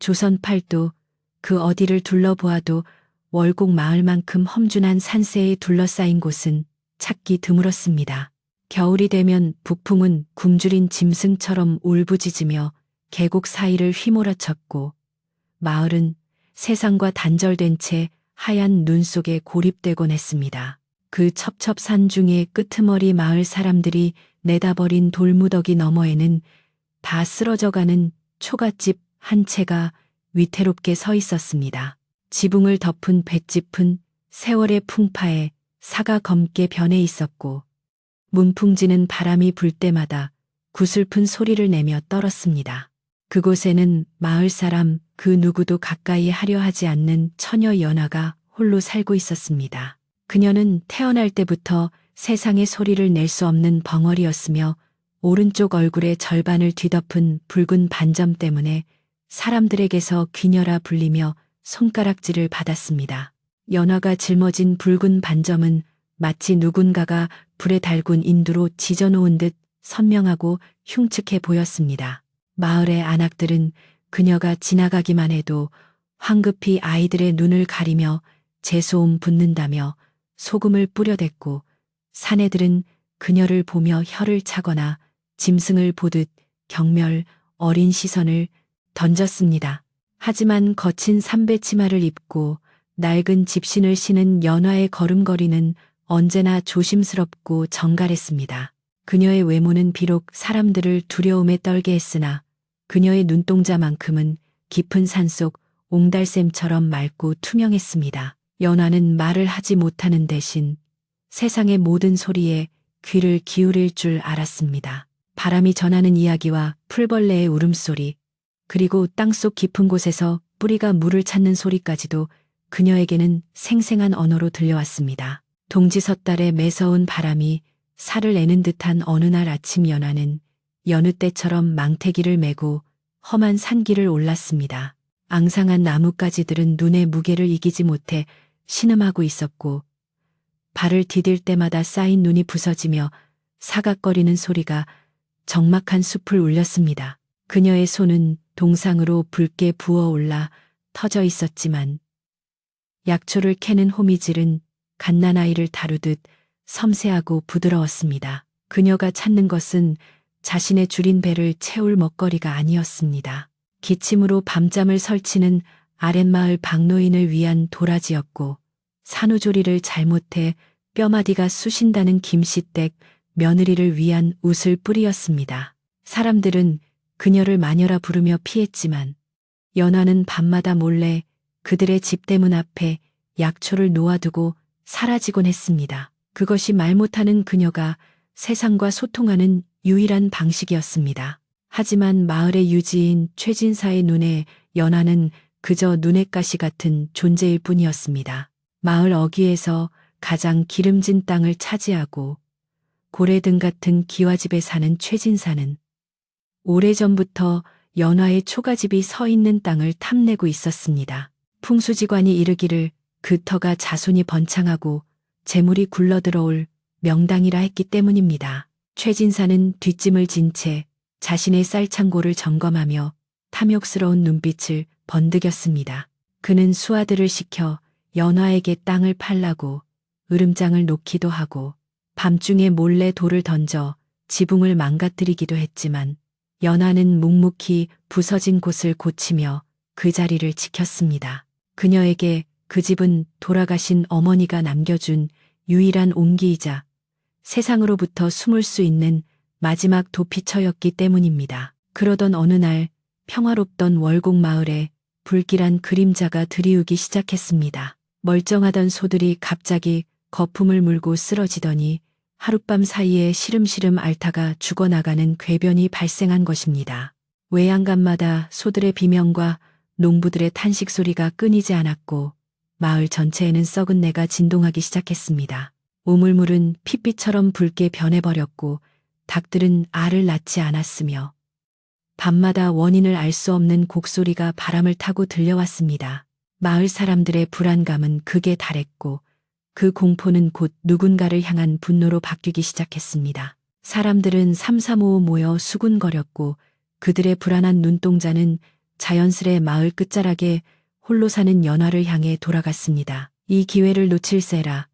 조선 팔도 그 어디를 둘러보아도 월곡 마을만큼 험준한 산세에 둘러싸인 곳은 찾기 드물었습니다. 겨울이 되면 북풍은 굶주린 짐승처럼 울부짖으며 계곡 사이를 휘몰아쳤고 마을은 세상과 단절된 채 하얀 눈 속에 고립되곤 했습니다. 그 첩첩산 중에 끄트머리 마을 사람들이 내다버린 돌무더기 너머에는 다 쓰러져가는 초가집 한 채가 위태롭게 서 있었습니다. 지붕을 덮은 볏짚은 세월의 풍파에 사가 검게 변해 있었고 문풍지는 바람이 불 때마다 구슬픈 소리를 내며 떨었습니다. 그곳에는 마을 사람 그 누구도 가까이 하려 하지 않는 처녀 연화가 홀로 살고 있었습니다. 그녀는 태어날 때부터 세상의 소리를 낼 수 없는 벙어리였으며 오른쪽 얼굴의 절반을 뒤덮은 붉은 반점 때문에 사람들에게서 귀녀라 불리며 손가락질을 받았습니다. 연화가 짊어진 붉은 반점은 마치 누군가가 불에 달군 인두로 지져놓은 듯 선명하고 흉측해 보였습니다. 마을의 안악들은 그녀가 지나가기만 해도 황급히 아이들의 눈을 가리며 재소음 붓는다며 소금을 뿌려댔고 사내들은 그녀를 보며 혀를 차거나 짐승을 보듯 경멸 어린 시선을 던졌습니다. 하지만 거친 삼배치마를 입고 낡은 집신을 신은 연화의 걸음걸이는 언제나 조심스럽고 정갈했습니다. 그녀의 외모는 비록 사람들을 두려움에 떨게 했으나 그녀의 눈동자만큼은 깊은 산속 옹달샘처럼 맑고 투명했습니다. 연화는 말을 하지 못하는 대신 세상의 모든 소리에 귀를 기울일 줄 알았습니다. 바람이 전하는 이야기와 풀벌레의 울음소리, 그리고 땅속 깊은 곳에서 뿌리가 물을 찾는 소리까지도 그녀에게는 생생한 언어로 들려왔습니다. 동지섣달의 매서운 바람이 살을 내는 듯한 어느 날 아침 연화는 여느 때처럼 망태기를 메고 험한 산길을 올랐습니다. 앙상한 나뭇가지들은 눈의 무게를 이기지 못해 신음하고 있었고 발을 디딜 때마다 쌓인 눈이 부서지며 사각거리는 소리가 적막한 숲을 울렸습니다. 그녀의 손은 동상으로 붉게 부어올라 터져 있었지만 약초를 캐는 호미질은 갓난아이를 다루듯 섬세하고 부드러웠습니다. 그녀가 찾는 것은 자신의 줄인 배를 채울 먹거리가 아니었습니다. 기침으로 밤잠을 설치는 아랫마을 박노인을 위한 도라지였고 산후조리를 잘못해 뼈마디가 쑤신다는 김씨댁 며느리를 위한 웃을 뿌리였습니다. 사람들은 그녀를 마녀라 부르며 피했지만 연화는 밤마다 몰래 그들의 집대문 앞에 약초를 놓아두고 사라지곤 했습니다. 그것이 말 못하는 그녀가 세상과 소통하는 유일한 방식이었습니다. 하지만 마을의 유지인 최진사의 눈에 연화는 그저 눈엣 가시 같은 존재일 뿐이었습니다. 마을 어귀에서 가장 기름진 땅을 차지하고 고래등 같은 기와집에 사는 최진사는 오래전부터 연화의 초가집이 서 있는 땅을 탐내고 있었습니다. 풍수지관이 이르기를 그 터가 자손이 번창하고 재물이 굴러들어올 명당이라 했기 때문입니다. 최진사는 뒷짐을 진 채 자신의 쌀창고를 점검하며 탐욕스러운 눈빛을 번득였습니다. 그는 수하들을 시켜 연화에게 땅을 팔라고 으름장을 놓기도 하고 밤중에 몰래 돌을 던져 지붕을 망가뜨리기도 했지만 연화는 묵묵히 부서진 곳을 고치며 그 자리를 지켰습니다. 그녀에게 그 집은 돌아가신 어머니가 남겨준 유일한 옹기이자 세상으로부터 숨을 수 있는 마지막 도피처였기 때문입니다. 그러던 어느 날 평화롭던 월곡 마을에 불길한 그림자가 들이우기 시작했습니다. 멀쩡하던 소들이 갑자기 거품을 물고 쓰러지더니 하룻밤 사이에 시름시름 앓다가 죽어나가는 궤변이 발생한 것입니다. 외양간마다 소들의 비명과 농부들의 탄식 소리가 끊이지 않았고 마을 전체에는 썩은 내가 진동하기 시작했습니다. 우물물은 핏빛처럼 붉게 변해버렸고 닭들은 알을 낳지 않았으며 밤마다 원인을 알 수 없는 곡소리가 바람을 타고 들려왔습니다. 마을 사람들의 불안감은 극에 달했고 그 공포는 곧 누군가를 향한 분노로 바뀌기 시작했습니다. 사람들은 삼삼오오 모여 수군거렸고 그들의 불안한 눈동자는 자연스레 마을 끝자락에 홀로 사는 연화를 향해 돌아갔습니다. 이 기회를 놓칠세라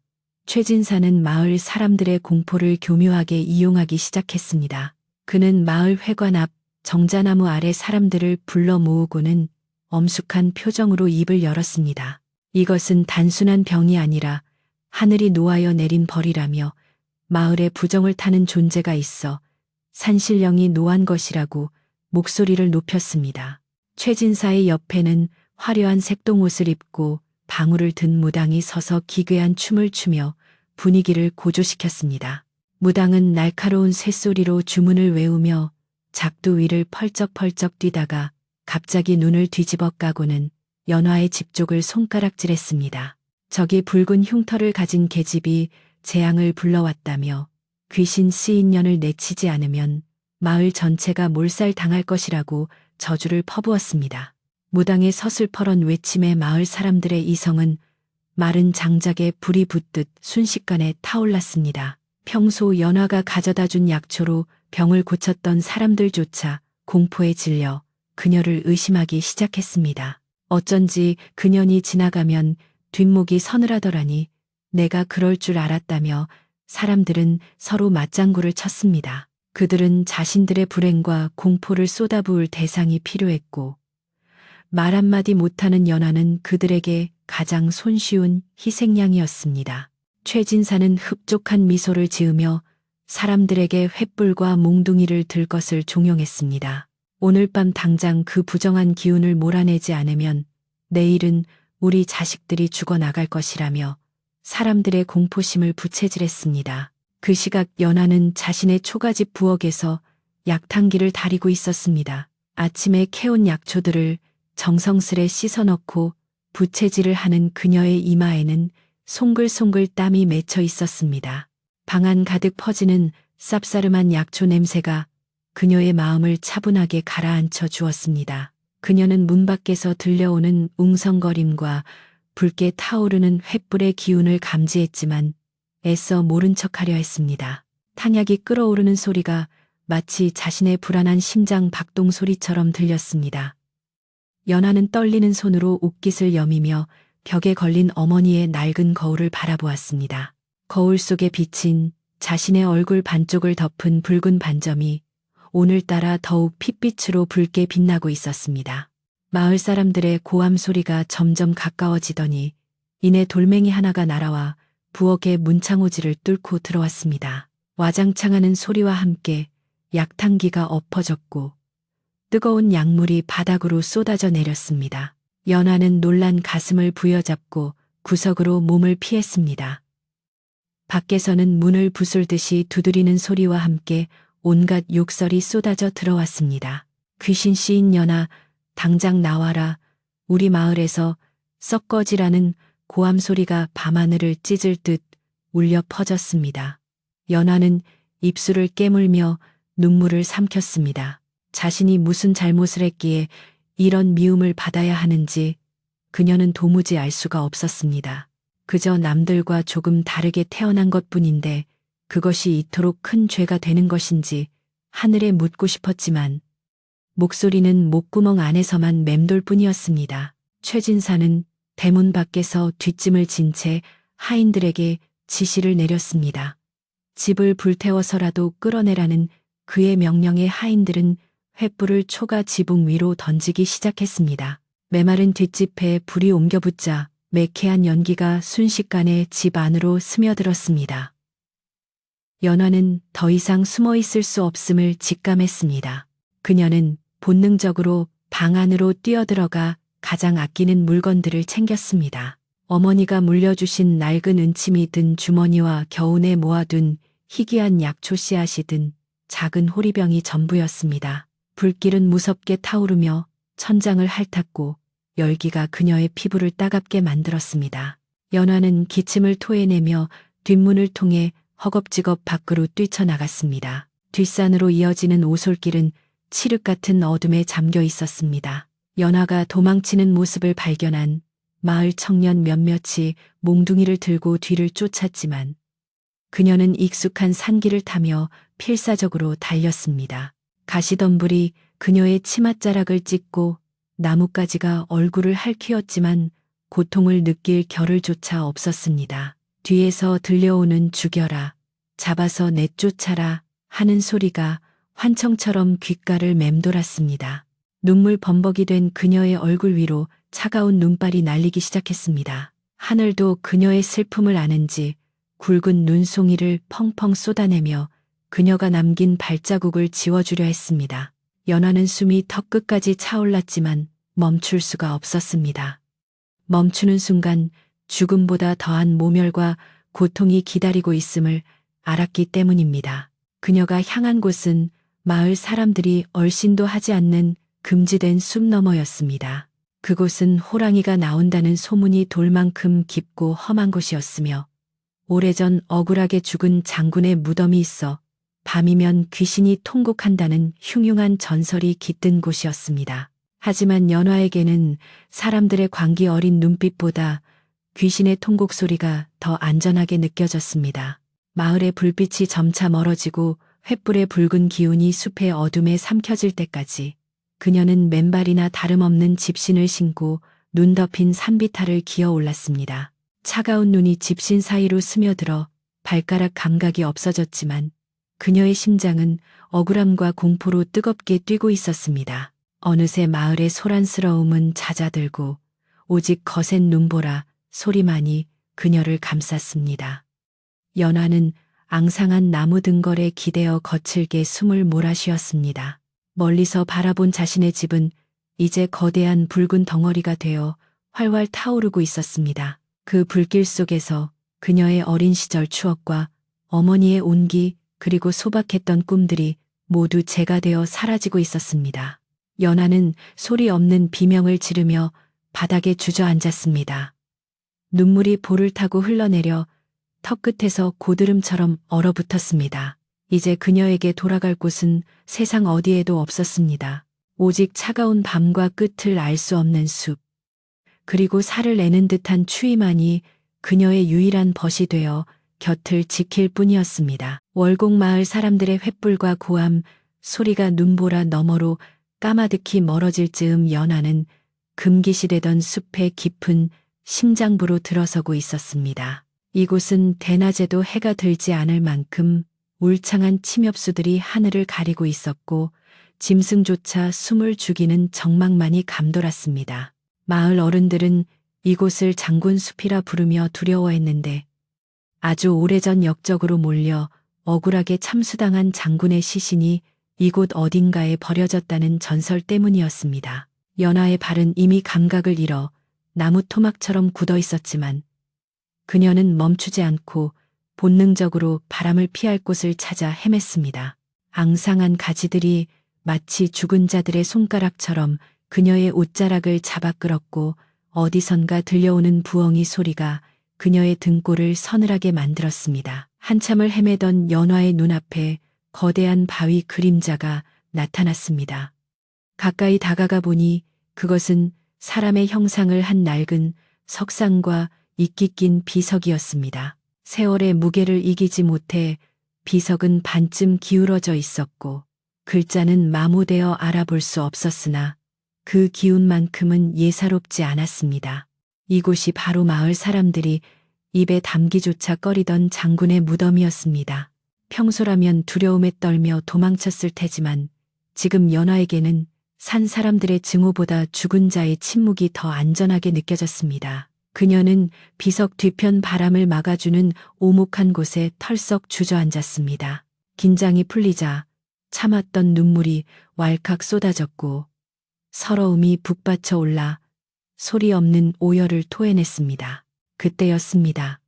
최진사는 마을 사람들의 공포를 교묘하게 이용하기 시작했습니다. 그는 마을 회관 앞 정자나무 아래 사람들을 불러 모으고는 엄숙한 표정으로 입을 열었습니다. 이것은 단순한 병이 아니라 하늘이 노하여 내린 벌이라며 마을에 부정을 타는 존재가 있어 산신령이 노한 것이라고 목소리를 높였습니다. 최진사의 옆에는 화려한 색동옷을 입고 방울을 든 무당이 서서 기괴한 춤을 추며 분위기를 고조시켰습니다. 무당은 날카로운 쇳소리로 주문을 외우며 작두 위를 펄쩍펄쩍 뛰다가 갑자기 눈을 뒤집어 까고는 연화의 집쪽을 손가락질했습니다. 저기 붉은 흉터를 가진 계집이 재앙을 불러왔다며 귀신 시인년을 내치지 않으면 마을 전체가 몰살당할 것이라고 저주를 퍼부었습니다. 무당의 서슬퍼런 외침에 마을 사람들의 이성은 마른 장작에 불이 붙듯 순식간에 타올랐습니다. 평소 연화가 가져다 준 약초로 병을 고쳤던 사람들조차 공포에 질려 그녀를 의심하기 시작했습니다. 어쩐지 그년이 지나가면 뒷목이 서늘하더라니 내가 그럴 줄 알았다며 사람들은 서로 맞장구를 쳤습니다. 그들은 자신들의 불행과 공포를 쏟아부을 대상이 필요했고 말 한마디 못하는 연화는 그들에게 가장 손쉬운 희생양이었습니다. 최진사는 흡족한 미소를 지으며 사람들에게 횃불과 몽둥이를 들 것을 종용했습니다. 오늘 밤 당장 그 부정한 기운을 몰아내지 않으면 내일은 우리 자식들이 죽어나갈 것이라며 사람들의 공포심을 부채질했습니다. 그 시각 연화는 자신의 초가집 부엌에서 약탕기를 다리고 있었습니다. 아침에 캐온 약초들을 정성스레 씻어 넣고 부채질을 하는 그녀의 이마에는 송글송글 땀이 맺혀 있었습니다. 방 안 가득 퍼지는 쌉싸름한 약초 냄새가 그녀의 마음을 차분하게 가라앉혀 주었습니다. 그녀는 문 밖에서 들려오는 웅성거림과 붉게 타오르는 횃불의 기운을 감지했지만 애써 모른 척하려 했습니다. 탕약이 끓어오르는 소리가 마치 자신의 불안한 심장 박동 소리처럼 들렸습니다. 연화는 떨리는 손으로 옷깃을 여미며 벽에 걸린 어머니의 낡은 거울을 바라보았습니다. 거울 속에 비친 자신의 얼굴 반쪽을 덮은 붉은 반점이 오늘따라 더욱 핏빛으로 붉게 빛나고 있었습니다. 마을 사람들의 고함 소리가 점점 가까워지더니 이내 돌멩이 하나가 날아와 부엌의 문창호지를 뚫고 들어왔습니다. 와장창하는 소리와 함께 약탕기가 엎어졌고 뜨거운 약물이 바닥으로 쏟아져 내렸습니다. 연화는 놀란 가슴을 부여잡고 구석으로 몸을 피했습니다. 밖에서는 문을 부술듯이 두드리는 소리와 함께 온갖 욕설이 쏟아져 들어왔습니다. 귀신 씨인 연화, 당장 나와라. 우리 마을에서 썩 꺼지라는 고함 소리가 밤하늘을 찢을 듯 울려 퍼졌습니다. 연화는 입술을 깨물며 눈물을 삼켰습니다. 자신이 무슨 잘못을 했기에 이런 미움을 받아야 하는지 그녀는 도무지 알 수가 없었습니다. 그저 남들과 조금 다르게 태어난 것뿐인데 그것이 이토록 큰 죄가 되는 것인지 하늘에 묻고 싶었지만 목소리는 목구멍 안에서만 맴돌 뿐이었습니다. 최진사는 대문 밖에서 뒷짐을 진 채 하인들에게 지시를 내렸습니다. 집을 불태워서라도 끌어내라는 그의 명령에 하인들은 횃불을 초가 지붕 위로 던지기 시작했습니다. 메마른 뒷집에 불이 옮겨붙자 매캐한 연기가 순식간에 집 안으로 스며들었습니다. 연화는 더 이상 숨어 있을 수 없음을 직감했습니다. 그녀는 본능적으로 방 안으로 뛰어들어가 가장 아끼는 물건들을 챙겼습니다. 어머니가 물려주신 낡은 은침이 든 주머니와 겨우내 모아둔 희귀한 약초 씨앗이 든 작은 호리병이 전부였습니다. 불길은 무섭게 타오르며 천장을 핥았고 열기가 그녀의 피부를 따갑게 만들었습니다. 연화는 기침을 토해내며 뒷문을 통해 허겁지겁 밖으로 뛰쳐나갔습니다. 뒷산으로 이어지는 오솔길은 칠흑 같은 어둠에 잠겨 있었습니다. 연화가 도망치는 모습을 발견한 마을 청년 몇몇이 몽둥이를 들고 뒤를 쫓았지만 그녀는 익숙한 산길을 타며 필사적으로 달렸습니다. 가시덤불이 그녀의 치맛자락을 찢고 나뭇가지가 얼굴을 핥히었지만 고통을 느낄 겨를조차 없었습니다. 뒤에서 들려오는 죽여라, 잡아서 내쫓아라 하는 소리가 환청처럼 귓가를 맴돌았습니다. 눈물 범벅이 된 그녀의 얼굴 위로 차가운 눈발이 날리기 시작했습니다. 하늘도 그녀의 슬픔을 아는지 굵은 눈송이를 펑펑 쏟아내며 그녀가 남긴 발자국을 지워주려 했습니다. 연화는 숨이 턱끝까지 차올랐지만 멈출 수가 없었습니다. 멈추는 순간 죽음보다 더한 모멸과 고통이 기다리고 있음을 알았기 때문입니다. 그녀가 향한 곳은 마을 사람들이 얼씬도 하지 않는 금지된 숲 너머였습니다. 그곳은 호랑이가 나온다는 소문이 돌 만큼 깊고 험한 곳이었으며 오래전 억울하게 죽은 장군의 무덤이 있어 밤이면 귀신이 통곡한다는 흉흉한 전설이 깃든 곳이었습니다. 하지만 연화에게는 사람들의 광기 어린 눈빛보다 귀신의 통곡 소리가 더 안전하게 느껴졌습니다. 마을의 불빛이 점차 멀어지고 횃불의 붉은 기운이 숲의 어둠에 삼켜질 때까지 그녀는 맨발이나 다름없는 집신을 신고 눈 덮인 산비탈을 기어 올랐습니다. 차가운 눈이 집신 사이로 스며들어 발가락 감각이 없어졌지만 그녀의 심장은 억울함과 공포로 뜨겁게 뛰고 있었습니다. 어느새 마을의 소란스러움은 잦아들고 오직 거센 눈보라 소리만이 그녀를 감쌌습니다. 연화는 앙상한 나무 등걸에 기대어 거칠게 숨을 몰아쉬었습니다. 멀리서 바라본 자신의 집은 이제 거대한 붉은 덩어리가 되어 활활 타오르고 있었습니다. 그 불길 속에서 그녀의 어린 시절 추억과 어머니의 온기 그리고 소박했던 꿈들이 모두 재가 되어 사라지고 있었습니다. 연화는 소리 없는 비명을 지르며 바닥에 주저앉았습니다. 눈물이 볼을 타고 흘러내려 턱끝에서 고드름처럼 얼어붙었습니다. 이제 그녀에게 돌아갈 곳은 세상 어디에도 없었습니다. 오직 차가운 밤과 끝을 알 수 없는 숲, 그리고 살을 내는 듯한 추위만이 그녀의 유일한 벗이 되어 곁을 지킬 뿐이었습니다. 월곡 마을 사람들의 횃불과 고함 소리가 눈보라 너머로 까마득히 멀어질 즈음 연화는 금기시되던 숲의 깊은 심장부로 들어서고 있었습니다. 이곳은 대낮에도 해가 들지 않을 만큼 울창한 침엽수들이 하늘을 가리고 있었고 짐승조차 숨을 죽이는 적막만이 감돌았습니다. 마을 어른들은 이곳을 장군숲이라 부르며 두려워했는데 아주 오래전 역적으로 몰려 억울하게 참수당한 장군의 시신이 이곳 어딘가에 버려졌다는 전설 때문이었습니다. 연화의 발은 이미 감각을 잃어 나무 토막처럼 굳어 있었지만 그녀는 멈추지 않고 본능적으로 바람을 피할 곳을 찾아 헤맸습니다. 앙상한 가지들이 마치 죽은 자들의 손가락처럼 그녀의 옷자락을 잡아 끌었고 어디선가 들려오는 부엉이 소리가 그녀의 등골을 서늘하게 만들었습니다. 한참을 헤매던 연화의 눈앞에 거대한 바위 그림자가 나타났습니다. 가까이 다가가 보니 그것은 사람의 형상을 한 낡은 석상과 이끼 낀 비석이었습니다. 세월의 무게를 이기지 못해 비석은 반쯤 기울어져 있었고 글자는 마모되어 알아볼 수 없었으나 그 기운만큼은 예사롭지 않았습니다. 이곳이 바로 마을 사람들이 입에 담기조차 꺼리던 장군의 무덤이었습니다. 평소라면 두려움에 떨며 도망쳤을 테지만 지금 연화에게는 산 사람들의 증오보다 죽은 자의 침묵이 더 안전하게 느껴졌습니다. 그녀는 비석 뒤편 바람을 막아주는 오목한 곳에 털썩 주저앉았습니다. 긴장이 풀리자 참았던 눈물이 왈칵 쏟아졌고 서러움이 북받쳐 올라 소리 없는 오열을 토해냈습니다. 그때였습니다.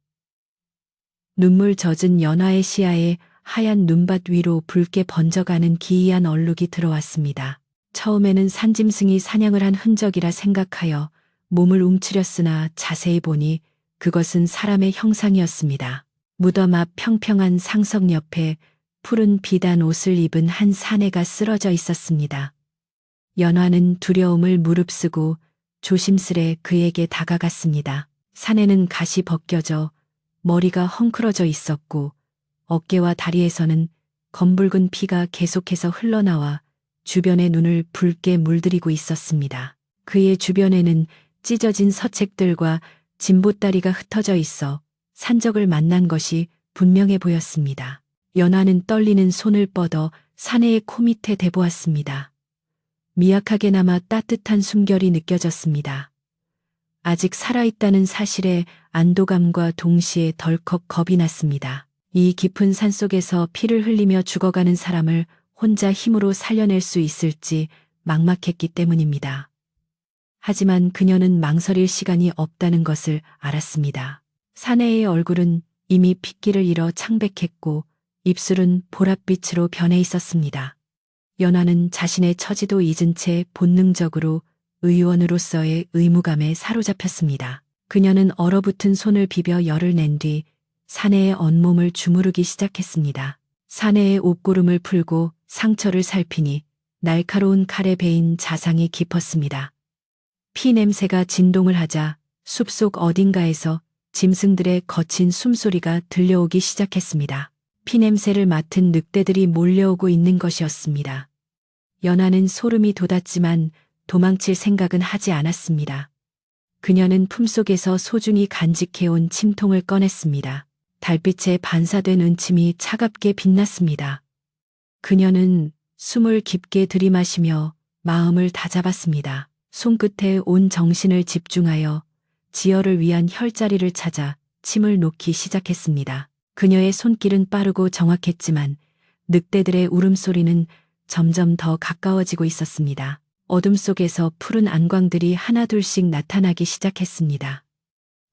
눈물 젖은 연화의 시야에 하얀 눈밭 위로 붉게 번져가는 기이한 얼룩이 들어왔습니다. 처음에는 산짐승이 사냥을 한 흔적이라 생각하여 몸을 움츠렸으나 자세히 보니 그것은 사람의 형상이었습니다. 무덤 앞 평평한 상석 옆에 푸른 비단 옷을 입은 한 사내가 쓰러져 있었습니다. 연화는 두려움을 무릅쓰고 조심스레 그에게 다가갔습니다. 사내는 갓이 벗겨져 머리가 헝클어져 있었고 어깨와 다리에서는 검붉은 피가 계속해서 흘러나와 주변의 눈을 붉게 물들이고 있었습니다. 그의 주변에는 찢어진 서책들과 진보다리가 흩어져 있어 산적을 만난 것이 분명해 보였습니다. 연화는 떨리는 손을 뻗어 사내의 코 밑에 대보았습니다. 미약하게나마 따뜻한 숨결이 느껴졌습니다. 아직 살아있다는 사실에 안도감과 동시에 덜컥 겁이 났습니다. 이 깊은 산속에서 피를 흘리며 죽어가는 사람을 혼자 힘으로 살려낼 수 있을지 막막했기 때문입니다. 하지만 그녀는 망설일 시간이 없다는 것을 알았습니다. 사내의 얼굴은 이미 핏기를 잃어 창백했고 입술은 보랏빛으로 변해 있었습니다. 연화는 자신의 처지도 잊은 채 본능적으로 의원으로서의 의무감에 사로잡혔습니다. 그녀는 얼어붙은 손을 비벼 열을 낸 뒤 사내의 온몸을 주무르기 시작했습니다. 사내의 옷고름을 풀고 상처를 살피니 날카로운 칼에 베인 자상이 깊었습니다. 피 냄새가 진동을 하자 숲속 어딘가에서 짐승들의 거친 숨소리가 들려오기 시작했습니다. 피 냄새를 맡은 늑대들이 몰려오고 있는 것이었습니다. 연화는 소름이 돋았지만 도망칠 생각은 하지 않았습니다. 그녀는 품속에서 소중히 간직해온 침통을 꺼냈습니다. 달빛에 반사된 은침이 차갑게 빛났습니다. 그녀는 숨을 깊게 들이마시며 마음을 다잡았습니다. 손끝에 온 정신을 집중하여 지혈을 위한 혈자리를 찾아 침을 놓기 시작했습니다. 그녀의 손길은 빠르고 정확했지만 늑대들의 울음소리는 점점 더 가까워지고 있었습니다. 어둠 속에서 푸른 안광들이 하나둘씩 나타나기 시작했습니다.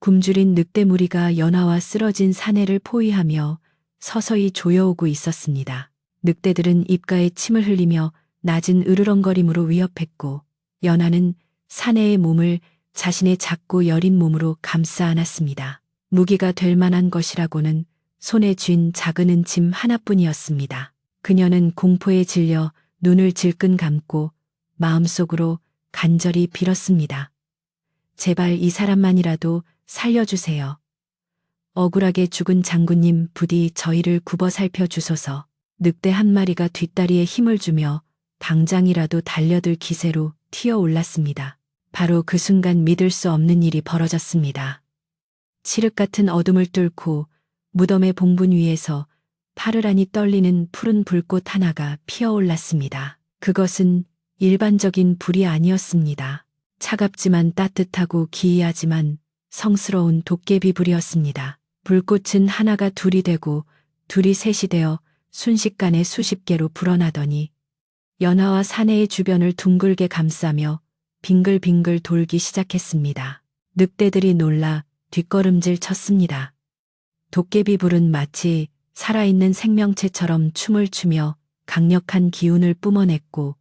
굶주린 늑대 무리가 연화와 쓰러진 사내를 포위하며 서서히 조여오고 있었습니다. 늑대들은 입가에 침을 흘리며 낮은 으르렁거림으로 위협했고 연화는 사내의 몸을 자신의 작고 여린 몸으로 감싸 안았습니다. 무기가 될 만한 것이라고는 손에 쥔 작은 은침 하나뿐이었습니다. 그녀는 공포에 질려 눈을 질끈 감고 마음속으로 간절히 빌었습니다. 제발 이 사람만이라도 살려주세요. 억울하게 죽은 장군님 부디 저희를 굽어 살펴주소서. 늑대 한 마리가 뒷다리에 힘을 주며 당장이라도 달려들 기세로 튀어올랐습니다. 바로 그 순간 믿을 수 없는 일이 벌어졌습니다. 칠흑 같은 어둠을 뚫고 무덤의 봉분 위에서 파르르니 떨리는 푸른 불꽃 하나가 피어올랐습니다. 그것은 일반적인 불이 아니었습니다. 차갑지만 따뜻하고 기이하지만 성스러운 도깨비 불이었습니다. 불꽃은 하나가 둘이 되고 둘이 셋이 되어 순식간에 수십 개로 불어나더니 연화와 사내의 주변을 둥글게 감싸며 빙글빙글 돌기 시작했습니다. 늑대들이 놀라 뒷걸음질 쳤습니다. 도깨비 불은 마치 살아있는 생명체처럼 춤을 추며 강력한 기운을 뿜어냈고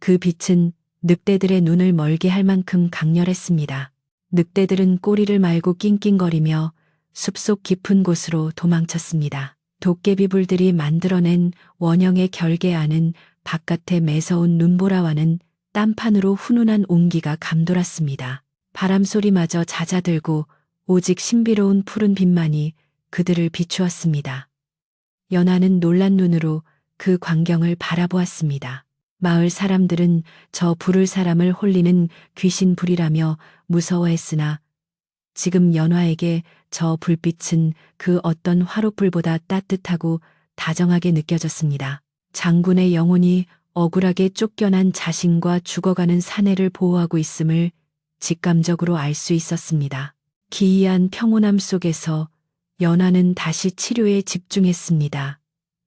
그 빛은 늑대들의 눈을 멀게 할 만큼 강렬했습니다. 늑대들은 꼬리를 말고 낑낑거리며 숲속 깊은 곳으로 도망쳤습니다. 도깨비 불들이 만들어낸 원형의 결계 안은 바깥의 매서운 눈보라와는 딴판으로 훈훈한 온기가 감돌았습니다. 바람소리마저 잦아들고 오직 신비로운 푸른 빛만이 그들을 비추었습니다. 연화는 놀란 눈으로 그 광경을 바라보았습니다. 마을 사람들은 저 불을 사람을 홀리는 귀신 불이라며 무서워했으나 지금 연화에게 저 불빛은 그 어떤 화롯불보다 따뜻하고 다정하게 느껴졌습니다. 장군의 영혼이 억울하게 쫓겨난 자신과 죽어가는 사내를 보호하고 있음을 직감적으로 알 수 있었습니다. 기이한 평온함 속에서 연화는 다시 치료에 집중했습니다.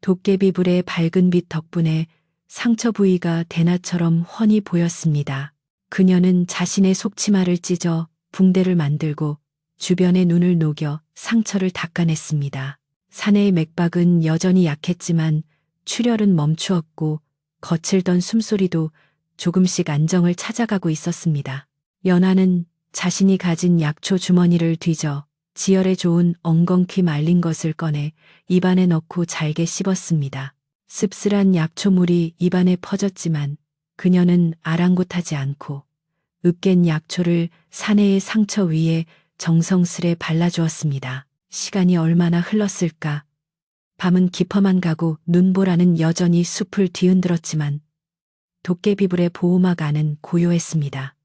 도깨비 불의 밝은 빛 덕분에 상처 부위가 대나처럼 훤히 보였습니다. 그녀는 자신의 속치마를 찢어 붕대를 만들고 주변의 눈을 녹여 상처를 닦아냈습니다. 사내의 맥박은 여전히 약했지만 출혈은 멈추었고 거칠던 숨소리도 조금씩 안정을 찾아가고 있었습니다. 연화는 자신이 가진 약초 주머니를 뒤져 지혈에 좋은 엉겅퀴 말린 것을 꺼내 입안에 넣고 잘게 씹었습니다. 씁쓸한 약초물이 입안에 퍼졌지만 그녀는 아랑곳하지 않고 으깬 약초를 사내의 상처 위에 정성스레 발라주었습니다. 시간이 얼마나 흘렀을까? 밤은 깊어만 가고 눈보라는 여전히 숲을 뒤흔들었지만 도깨비불의 보호막 안은 고요했습니다.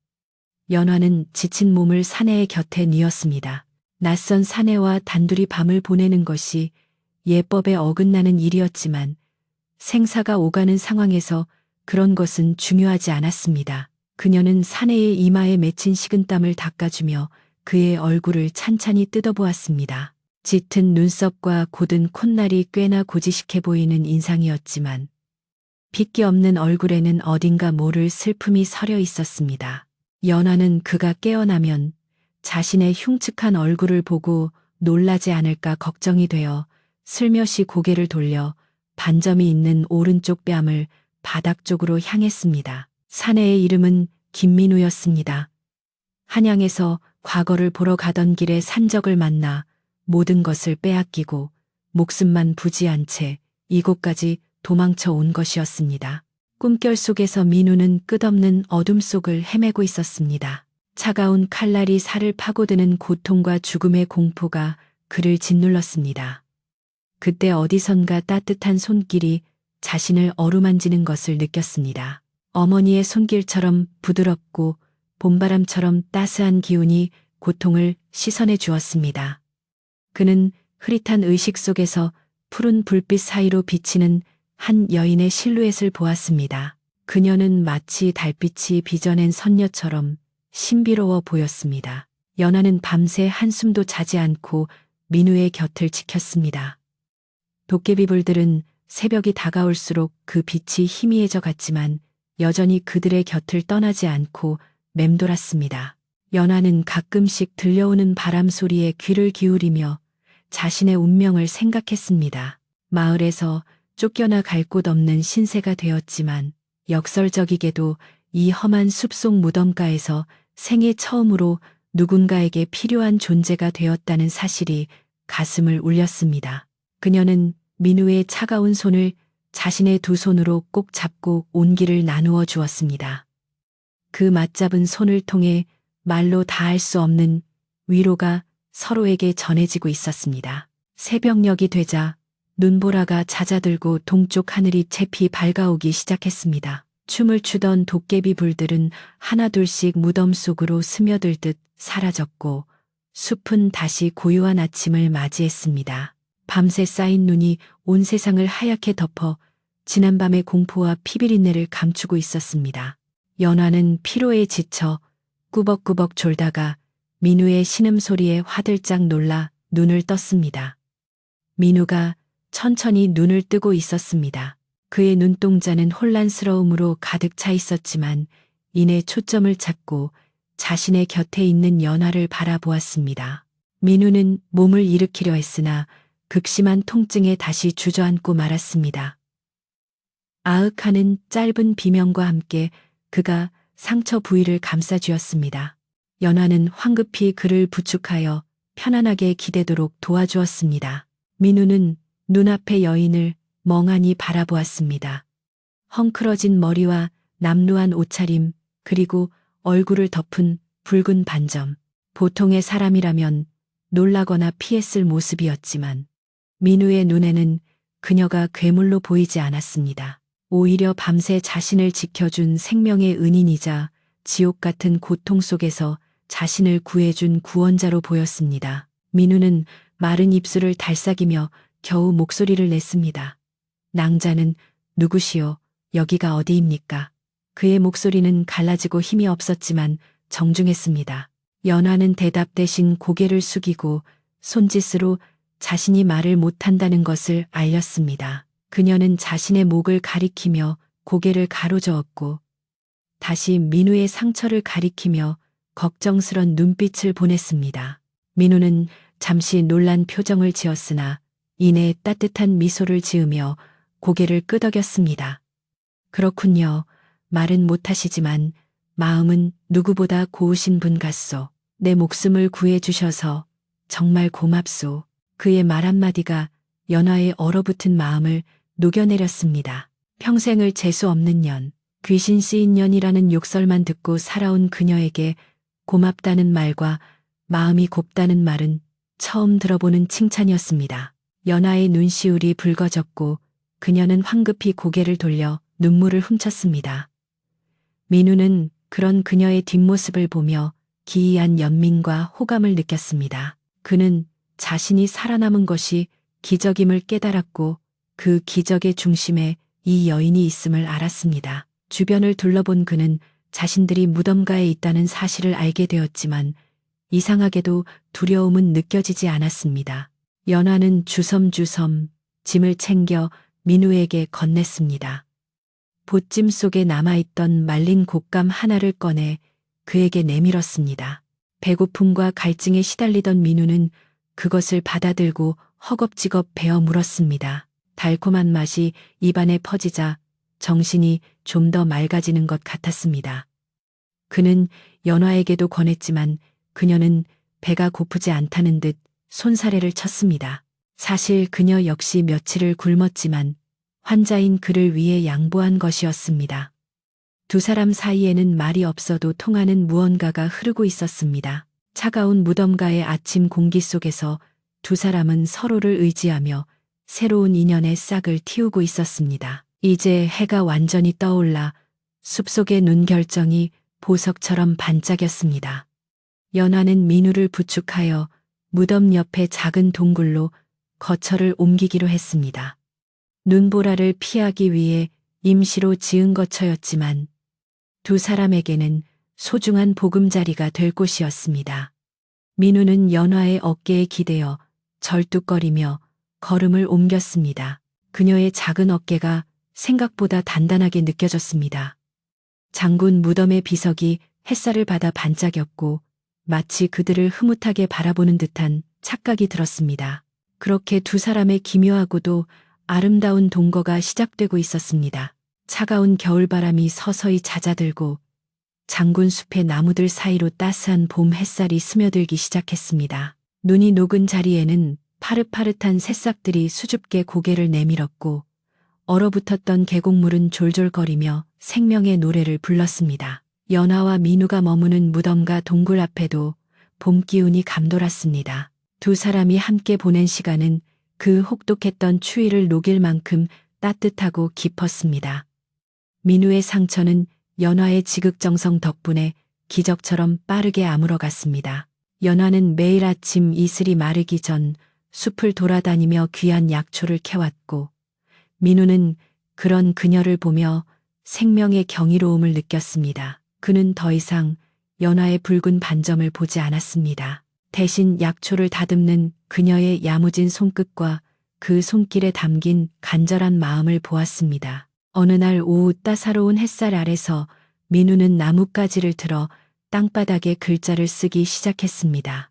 연화는 지친 몸을 사내의 곁에 뉘었습니다. 낯선 사내와 단둘이 밤을 보내는 것이 예법에 어긋나는 일이었지만 생사가 오가는 상황에서 그런 것은 중요하지 않았습니다. 그녀는 사내의 이마에 맺힌 식은땀을 닦아주며 그의 얼굴을 찬찬히 뜯어보았습니다. 짙은 눈썹과 곧은 콧날이 꽤나 고지식해 보이는 인상이었지만 핏기 없는 얼굴에는 어딘가 모를 슬픔이 서려 있었습니다. 연화는 그가 깨어나면 자신의 흉측한 얼굴을 보고 놀라지 않을까 걱정이 되어 슬며시 고개를 돌려 반점이 있는 오른쪽 뺨을 바닥 쪽으로 향했습니다. 사내의 이름은 김민우였습니다. 한양에서 과거를 보러 가던 길에 산적을 만나 모든 것을 빼앗기고 목숨만 부지한 채 이곳까지 도망쳐 온 것이었습니다. 꿈결 속에서 민우는 끝없는 어둠 속을 헤매고 있었습니다. 차가운 칼날이 살을 파고드는 고통과 죽음의 공포가 그를 짓눌렀습니다. 그때 어디선가 따뜻한 손길이 자신을 어루만지는 것을 느꼈습니다. 어머니의 손길처럼 부드럽고 봄바람처럼 따스한 기운이 고통을 씻어내 주었습니다. 그는 흐릿한 의식 속에서 푸른 불빛 사이로 비치는 한 여인의 실루엣을 보았습니다. 그녀는 마치 달빛이 빚어낸 선녀처럼 신비로워 보였습니다. 연화는 밤새 한숨도 자지 않고 민우의 곁을 지켰습니다. 도깨비불들은 새벽이 다가올수록 그 빛이 희미해져 갔지만 여전히 그들의 곁을 떠나지 않고 맴돌았습니다. 연화는 가끔씩 들려오는 바람 소리에 귀를 기울이며 자신의 운명을 생각했습니다. 마을에서 쫓겨나 갈 곳 없는 신세가 되었지만 역설적이게도 이 험한 숲속 무덤가에서 생애 처음으로 누군가에게 필요한 존재가 되었다는 사실이 가슴을 울렸습니다. 그녀는 민우의 차가운 손을 자신의 두 손으로 꼭 잡고 온기를 나누어 주었습니다. 그 맞잡은 손을 통해 말로 다할 수 없는 위로가 서로에게 전해지고 있었습니다. 새벽녘이 되자 눈보라가 잦아들고 동쪽 하늘이 채피 밝아오기 시작했습니다. 춤을 추던 도깨비 불들은 하나둘씩 무덤 속으로 스며들듯 사라졌고 숲은 다시 고요한 아침을 맞이했습니다. 밤새 쌓인 눈이 온 세상을 하얗게 덮어 지난밤의 공포와 피비린내를 감추고 있었습니다. 연화는 피로에 지쳐 꾸벅꾸벅 졸다가 민우의 신음소리에 화들짝 놀라 눈을 떴습니다. 민우가 천천히 눈을 뜨고 있었습니다. 그의 눈동자는 혼란스러움으로 가득 차 있었지만 이내 초점을 찾고 자신의 곁에 있는 연화를 바라보았습니다. 민우는 몸을 일으키려 했으나 극심한 통증에 다시 주저앉고 말았습니다. 아흑하는 짧은 비명과 함께 그가 상처 부위를 감싸쥐었습니다. 연화는 황급히 그를 부축하여 편안하게 기대도록 도와주었습니다. 민우는 눈앞의 여인을 멍하니 바라보았습니다. 헝클어진 머리와 남루한 옷차림 그리고 얼굴을 덮은 붉은 반점. 보통의 사람이라면 놀라거나 피했을 모습이었지만 민우의 눈에는 그녀가 괴물로 보이지 않았습니다. 오히려 밤새 자신을 지켜준 생명의 은인이자 지옥 같은 고통 속에서 자신을 구해준 구원자로 보였습니다. 민우는 마른 입술을 달싹이며 겨우 목소리를 냈습니다. 낭자는 누구시오? 여기가 어디입니까? 그의 목소리는 갈라지고 힘이 없었지만 정중했습니다. 연화는 대답 대신 고개를 숙이고 손짓으로 자신이 말을 못한다는 것을 알렸습니다. 그녀는 자신의 목을 가리키며 고개를 가로저었고 다시 민우의 상처를 가리키며 걱정스런 눈빛을 보냈습니다. 민우는 잠시 놀란 표정을 지었으나 이내 따뜻한 미소를 지으며 고개를 끄덕였습니다. 그렇군요. 말은 못하시지만 마음은 누구보다 고우신 분 같소. 내 목숨을 구해주셔서 정말 고맙소. 그의 말 한마디가 연화의 얼어붙은 마음을 녹여내렸습니다. 평생을 재수 없는 년, 귀신 쓰인 년이라는 욕설만 듣고 살아온 그녀에게 고맙다는 말과 마음이 곱다는 말은 처음 들어보는 칭찬이었습니다. 연화의 눈시울이 붉어졌고 그녀는 황급히 고개를 돌려 눈물을 훔쳤습니다. 민우는 그런 그녀의 뒷모습을 보며 기이한 연민과 호감을 느꼈습니다. 그는 자신이 살아남은 것이 기적임을 깨달았고 그 기적의 중심에 이 여인이 있음을 알았습니다. 주변을 둘러본 그는 자신들이 무덤가에 있다는 사실을 알게 되었지만 이상하게도 두려움은 느껴지지 않았습니다. 연화는 주섬주섬 짐을 챙겨 민우에게 건넸습니다. 보찜 속에 남아있던 말린 곶감 하나를 꺼내 그에게 내밀었습니다. 배고픔과 갈증에 시달리던 민우는 그것을 받아들고 허겁지겁 베어 물었습니다. 달콤한 맛이 입안에 퍼지자 정신이 좀 더 맑아지는 것 같았습니다. 그는 연화에게도 권했지만 그녀는 배가 고프지 않다는 듯 손사래를 쳤습니다. 사실 그녀 역시 며칠을 굶었지만 환자인 그를 위해 양보한 것이었습니다. 두 사람 사이에는 말이 없어도 통하는 무언가가 흐르고 있었습니다. 차가운 무덤가의 아침 공기 속에서 두 사람은 서로를 의지하며 새로운 인연의 싹을 틔우고 있었습니다. 이제 해가 완전히 떠올라 숲속의 눈 결정이 보석처럼 반짝였습니다. 연화는 민우를 부축하여 무덤 옆의 작은 동굴로 거처를 옮기기로 했습니다. 눈보라를 피하기 위해 임시로 지은 거처였지만 두 사람에게는 소중한 보금자리가 될 곳이었습니다. 민우는 연화의 어깨에 기대어 절뚝거리며 걸음을 옮겼습니다. 그녀의 작은 어깨가 생각보다 단단하게 느껴졌습니다. 장군 무덤의 비석이 햇살을 받아 반짝였고 마치 그들을 흐뭇하게 바라보는 듯한 착각이 들었습니다. 그렇게 두 사람의 기묘하고도 아름다운 동거가 시작되고 있었습니다. 차가운 겨울바람이 서서히 잦아들고 장군 숲의 나무들 사이로 따스한 봄 햇살이 스며들기 시작했습니다. 눈이 녹은 자리에는 파릇파릇한 새싹들이 수줍게 고개를 내밀었고 얼어붙었던 계곡물은 졸졸거리며 생명의 노래를 불렀습니다. 연화와 민우가 머무는 무덤가 동굴 앞에도 봄 기운이 감돌았습니다. 두 사람이 함께 보낸 시간은 그 혹독했던 추위를 녹일 만큼 따뜻하고 깊었습니다. 민우의 상처는 연화의 지극정성 덕분에 기적처럼 빠르게 아물어갔습니다. 연화는 매일 아침 이슬이 마르기 전 숲을 돌아다니며 귀한 약초를 캐왔고 민우는 그런 그녀를 보며 생명의 경이로움을 느꼈습니다. 그는 더 이상 연화의 붉은 반점을 보지 않았습니다. 대신 약초를 다듬는 그녀의 야무진 손끝과 그 손길에 담긴 간절한 마음을 보았습니다. 어느 날 오후 따사로운 햇살 아래서 민우는 나뭇가지를 들어 땅바닥에 글자를 쓰기 시작했습니다.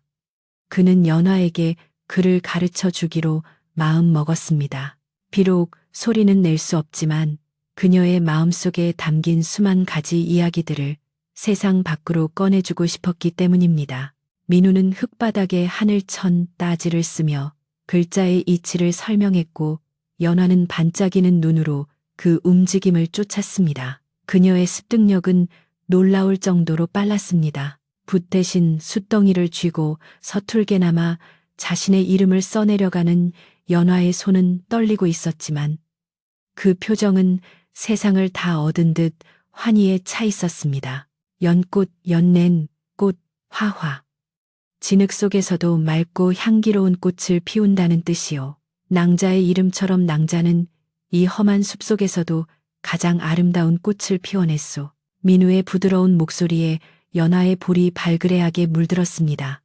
그는 연화에게 글을 가르쳐 주기로 마음 먹었습니다. 비록 소리는 낼 수 없지만 그녀의 마음속에 담긴 수만 가지 이야기들을 세상 밖으로 꺼내주고 싶었기 때문입니다. 민우는 흙바닥에 하늘천 따지를 쓰며 글자의 이치를 설명했고 연화는 반짝이는 눈으로 그 움직임을 쫓았습니다. 그녀의 습득력은 놀라울 정도로 빨랐습니다. 붓 대신 숫덩이를 쥐고 서툴게나마 자신의 이름을 써내려가는 연화의 손은 떨리고 있었지만 그 표정은 세상을 다 얻은 듯 환희에 차 있었습니다. 연꽃, 연낸, 꽃, 화화. 진흙 속에서도 맑고 향기로운 꽃을 피운다는 뜻이요. 낭자의 이름처럼 낭자는 이 험한 숲속에서도 가장 아름다운 꽃을 피워냈소. 민우의 부드러운 목소리에 연화의 볼이 발그레하게 물들었습니다.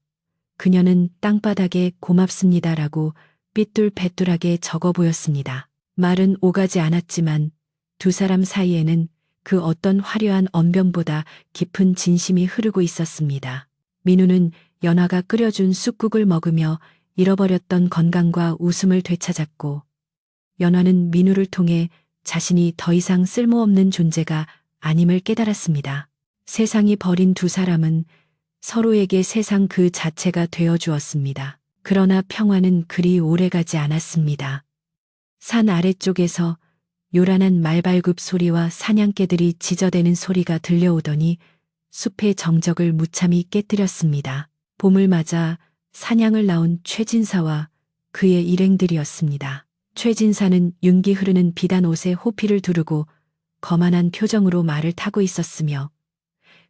그녀는 땅바닥에 고맙습니다라고 삐뚤빼뚤하게 적어 보였습니다. 말은 오가지 않았지만 두 사람 사이에는 그 어떤 화려한 언변보다 깊은 진심이 흐르고 있었습니다. 민우는 연화가 끓여준 쑥국을 먹으며 잃어버렸던 건강과 웃음을 되찾았고 연화는 민우를 통해 자신이 더 이상 쓸모없는 존재가 아님을 깨달았습니다. 세상이 버린 두 사람은 서로에게 세상 그 자체가 되어 주었습니다. 그러나 평화는 그리 오래가지 않았습니다. 산 아래쪽에서 요란한 말발굽 소리와 사냥개들이 짖어대는 소리가 들려오더니 숲의 정적을 무참히 깨뜨렸습니다. 봄을 맞아 사냥을 나온 최진사와 그의 일행들이었습니다. 최진사는 윤기 흐르는 비단 옷에 호피를 두르고 거만한 표정으로 말을 타고 있었으며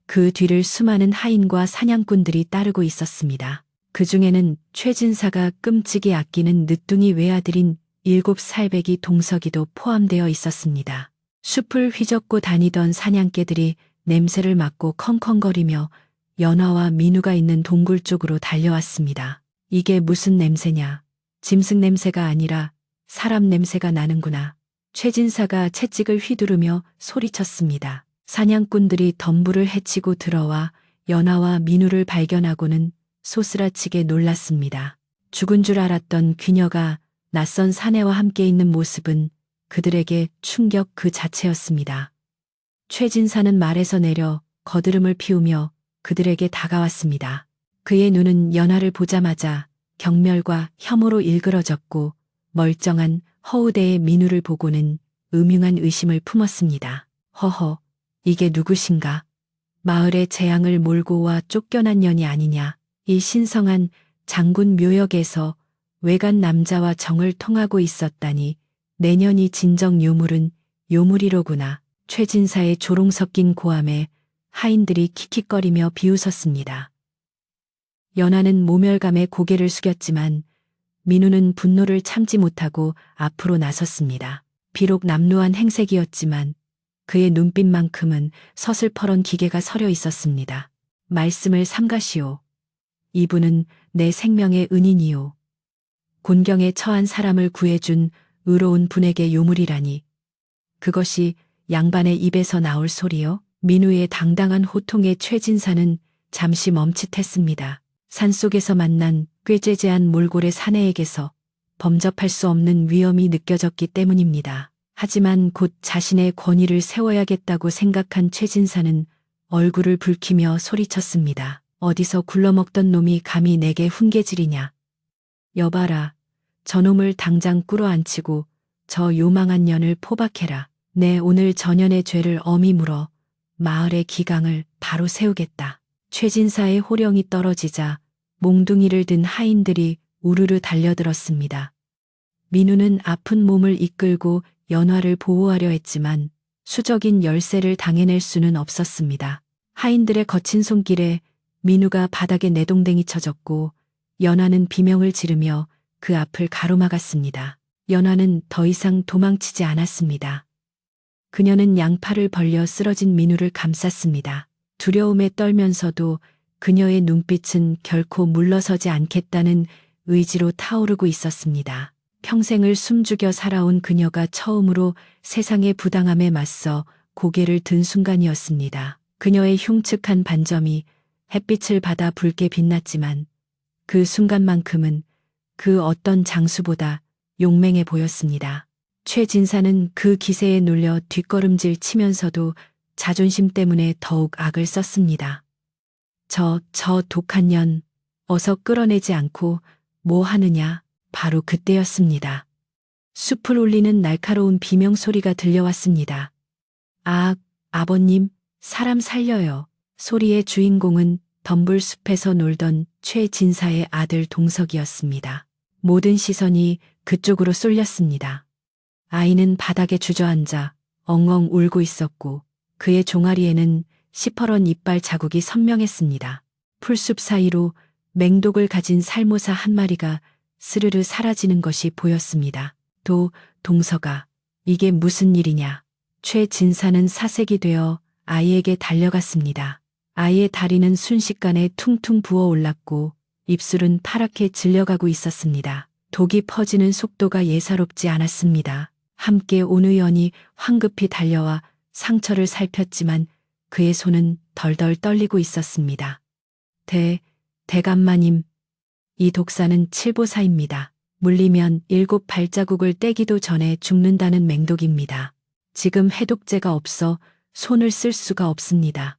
그 뒤를 수많은 하인과 사냥꾼들이 따르고 있었습니다. 그 중에는 최진사가 끔찍이 아끼는 늦둥이 외아들인 7살배기 동석이도 포함되어 있었습니다. 숲을 휘젓고 다니던 사냥개들이 냄새를 맡고 컹컹거리며 연화와 민우가 있는 동굴 쪽으로 달려왔습니다. 이게 무슨 냄새냐? 짐승 냄새가 아니라 사람 냄새가 나는구나. 최진사가 채찍을 휘두르며 소리쳤습니다. 사냥꾼들이 덤불을 헤치고 들어와 연하와 민우를 발견하고는 소스라치게 놀랐습니다. 죽은 줄 알았던 귀녀가 낯선 사내와 함께 있는 모습은 그들에게 충격 그 자체였습니다. 최진사는 말에서 내려 거드름을 피우며 그들에게 다가왔습니다. 그의 눈은 연하를 보자마자 경멸과 혐오로 일그러졌고 멀쩡한 허우대의 민우를 보고는 음흉한 의심을 품었습니다. 허허, 이게 누구신가? 마을에 재앙을 몰고 와 쫓겨난 년이 아니냐. 이 신성한 장군 묘역에서 외간 남자와 정을 통하고 있었다니 내년이 진정 요물은 요물이로구나. 최진사의 조롱 섞인 고함에 하인들이 킥킥거리며 비웃었습니다. 연하는 모멸감에 고개를 숙였지만 민우는 분노를 참지 못하고 앞으로 나섰습니다. 비록 남루한 행색이었지만 그의 눈빛만큼은 서슬퍼런 기계가 서려 있었습니다. 말씀을 삼가시오. 이분은 내 생명의 은인이오. 곤경에 처한 사람을 구해준 의로운 분에게 요물이라니. 그것이 양반의 입에서 나올 소리요? 민우의 당당한 호통에 최진사는 잠시 멈칫했습니다. 산속에서 만난 꾀죄죄한 몰골의 사내에게서 범접할 수 없는 위험이 느껴졌기 때문입니다. 하지만 곧 자신의 권위를 세워야겠다고 생각한 최진사는 얼굴을 붉히며 소리쳤습니다. 어디서 굴러먹던 놈이 감히 내게 훈계질이냐. 여봐라. 저놈을 당장 꿇어앉히고 저 요망한 년을 포박해라. 내 오늘 전연의 죄를 엄히 물어 마을의 기강을 바로 세우겠다. 최진사의 호령이 떨어지자 몽둥이를 든 하인들이 우르르 달려들었습니다. 민우는 아픈 몸을 이끌고 연화를 보호하려 했지만 수적인 열쇠를 당해낼 수는 없었습니다. 하인들의 거친 손길에 민우가 바닥에 내동댕이 쳐졌고 연화는 비명을 지르며 그 앞을 가로막았습니다. 연화는 더 이상 도망치지 않았습니다. 그녀는 양팔을 벌려 쓰러진 민우를 감쌌습니다. 두려움에 떨면서도 그녀의 눈빛은 결코 물러서지 않겠다는 의지로 타오르고 있었습니다. 평생을 숨죽여 살아온 그녀가 처음으로 세상의 부당함에 맞서 고개를 든 순간이었습니다. 그녀의 흉측한 반점이 햇빛을 받아 붉게 빛났지만 그 순간만큼은 그 어떤 장수보다 용맹해 보였습니다. 최진사는 그 기세에 눌려 뒷걸음질 치면서도 자존심 때문에 더욱 악을 썼습니다. 저 독한 년, 어서 끌어내지 않고 뭐 하느냐. 바로 그때였습니다. 숲을 울리는 날카로운 비명소리가 들려왔습니다. 아, 아버님, 사람 살려요. 소리의 주인공은 덤불숲에서 놀던 최진사의 아들 동석이었습니다. 모든 시선이 그쪽으로 쏠렸습니다. 아이는 바닥에 주저앉아 엉엉 울고 있었고 그의 종아리에는 시퍼런 이빨 자국이 선명했습니다. 풀숲 사이로 맹독을 가진 살모사 한 마리가 스르르 사라지는 것이 보였습니다. 동석아, 이게 무슨 일이냐. 최진사는 사색이 되어 아이에게 달려갔습니다. 아이의 다리는 순식간에 퉁퉁 부어올랐고 입술은 파랗게 질려가고 있었습니다. 독이 퍼지는 속도가 예사롭지 않았습니다. 함께 온 의원이 황급히 달려와 상처를 살폈지만 그의 손은 덜덜 떨리고 있었습니다. 대감마님, 이 독사는 칠보사입니다. 물리면 7 발자국을 떼기도 전에 죽는다는 맹독입니다. 지금 해독제가 없어 손을 쓸 수가 없습니다.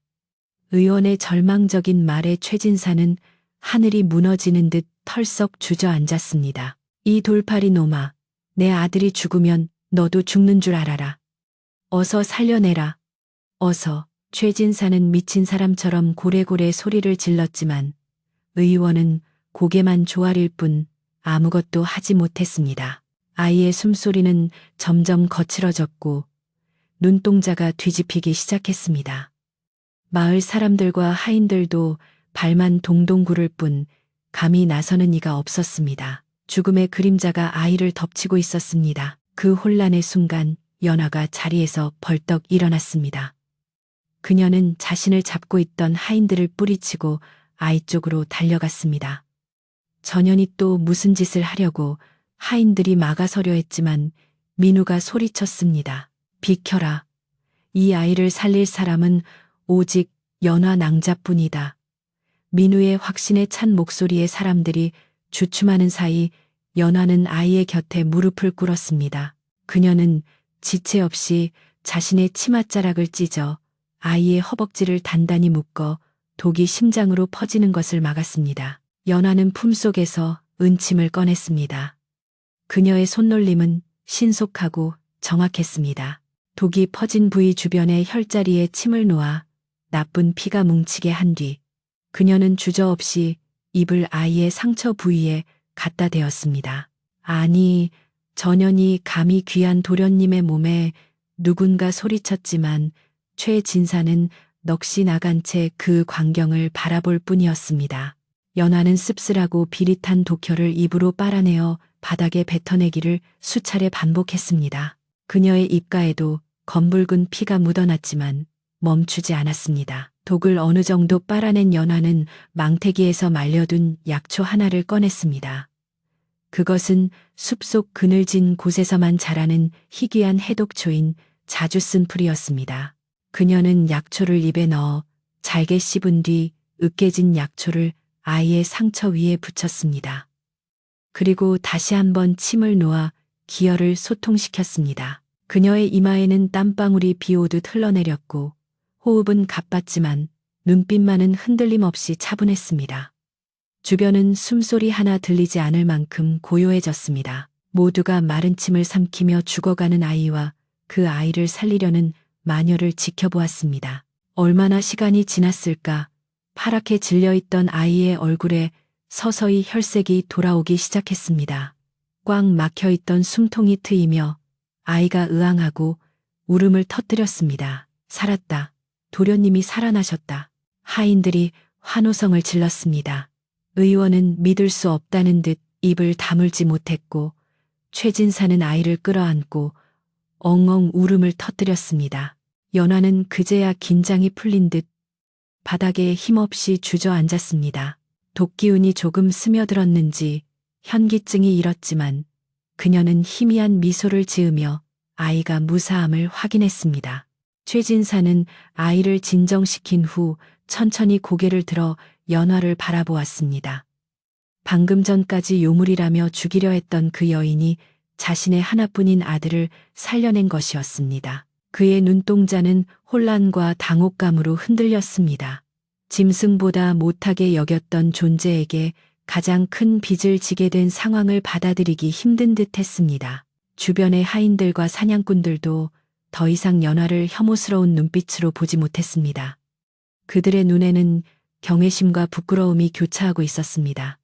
의원의 절망적인 말에 최진사는 하늘이 무너지는 듯 털썩 주저앉았습니다. 이 돌팔이 놈아, 내 아들이 죽으면 너도 죽는 줄 알아라. 어서 살려내라. 어서. 최진사는 미친 사람처럼 고래고래 소리를 질렀지만 의원은 고개만 조아릴 뿐 아무것도 하지 못했습니다. 아이의 숨소리는 점점 거칠어졌고 눈동자가 뒤집히기 시작했습니다. 마을 사람들과 하인들도 발만 동동 구를 뿐 감히 나서는 이가 없었습니다. 죽음의 그림자가 아이를 덮치고 있었습니다. 그 혼란의 순간 연화가 자리에서 벌떡 일어났습니다. 그녀는 자신을 잡고 있던 하인들을 뿌리치고 아이 쪽으로 달려갔습니다. 전현이 또 무슨 짓을 하려고 하인들이 막아서려 했지만 민우가 소리쳤습니다. 비켜라. 이 아이를 살릴 사람은 오직 연화 낭자뿐이다. 민우의 확신에 찬 목소리에 사람들이 주춤하는 사이 연화는 아이의 곁에 무릎을 꿇었습니다. 그녀는 지체 없이 자신의 치맛자락을 찢어 아이의 허벅지를 단단히 묶어 독이 심장으로 퍼지는 것을 막았습니다. 연화는 품속에서 은침을 꺼냈습니다. 그녀의 손놀림은 신속하고 정확했습니다. 독이 퍼진 부위 주변의 혈자리에 침을 놓아 나쁜 피가 뭉치게 한 뒤 그녀는 주저없이 입을 아이의 상처 부위에 갖다 대었습니다. 아니, 전현이 감히 귀한 도련님의 몸에 누군가 소리쳤지만 최진사는 넋이 나간 채 그 광경을 바라볼 뿐이었습니다. 연화는 씁쓸하고 비릿한 독혈을 입으로 빨아내어 바닥에 뱉어내기를 수차례 반복했습니다. 그녀의 입가에도 검붉은 피가 묻어났지만 멈추지 않았습니다. 독을 어느 정도 빨아낸 연화는 망태기에서 말려둔 약초 하나를 꺼냈습니다. 그것은 숲속 그늘진 곳에서만 자라는 희귀한 해독초인 자주쓴풀이었습니다. 그녀는 약초를 입에 넣어 잘게 씹은 뒤 으깨진 약초를 아이의 상처 위에 붙였습니다. 그리고 다시 한번 침을 놓아 기혈을 소통시켰습니다. 그녀의 이마에는 땀방울이 비오듯 흘러내렸고 호흡은 가빴지만 눈빛만은 흔들림 없이 차분했습니다. 주변은 숨소리 하나 들리지 않을 만큼 고요해졌습니다. 모두가 마른 침을 삼키며 죽어가는 아이와 그 아이를 살리려는 마녀를 지켜보았습니다. 얼마나 시간이 지났을까? 파랗게 질려있던 아이의 얼굴에 서서히 혈색이 돌아오기 시작했습니다. 꽉 막혀있던 숨통이 트이며 아이가 으앙하고 울음을 터뜨렸습니다. 살았다. 도련님이 살아나셨다. 하인들이 환호성을 질렀습니다. 의원은 믿을 수 없다는 듯 입을 다물지 못했고 최진사는 아이를 끌어안고 엉엉 울음을 터뜨렸습니다. 연화는 그제야 긴장이 풀린 듯 바닥에 힘없이 주저앉았습니다. 독기운이 조금 스며들었는지 현기증이 일었지만 그녀는 희미한 미소를 지으며 아이가 무사함을 확인했습니다. 최진사는 아이를 진정시킨 후 천천히 고개를 들어 연화를 바라보았습니다. 방금 전까지 요물이라며 죽이려 했던 그 여인이 자신의 하나뿐인 아들을 살려낸 것이었습니다. 그의 눈동자는 혼란과 당혹감으로 흔들렸습니다. 짐승보다 못하게 여겼던 존재에게 가장 큰 빚을 지게 된 상황을 받아들이기 힘든 듯 했습니다. 주변의 하인들과 사냥꾼들도 더 이상 연화를 혐오스러운 눈빛으로 보지 못했습니다. 그들의 눈에는 경외심과 부끄러움이 교차하고 있었습니다.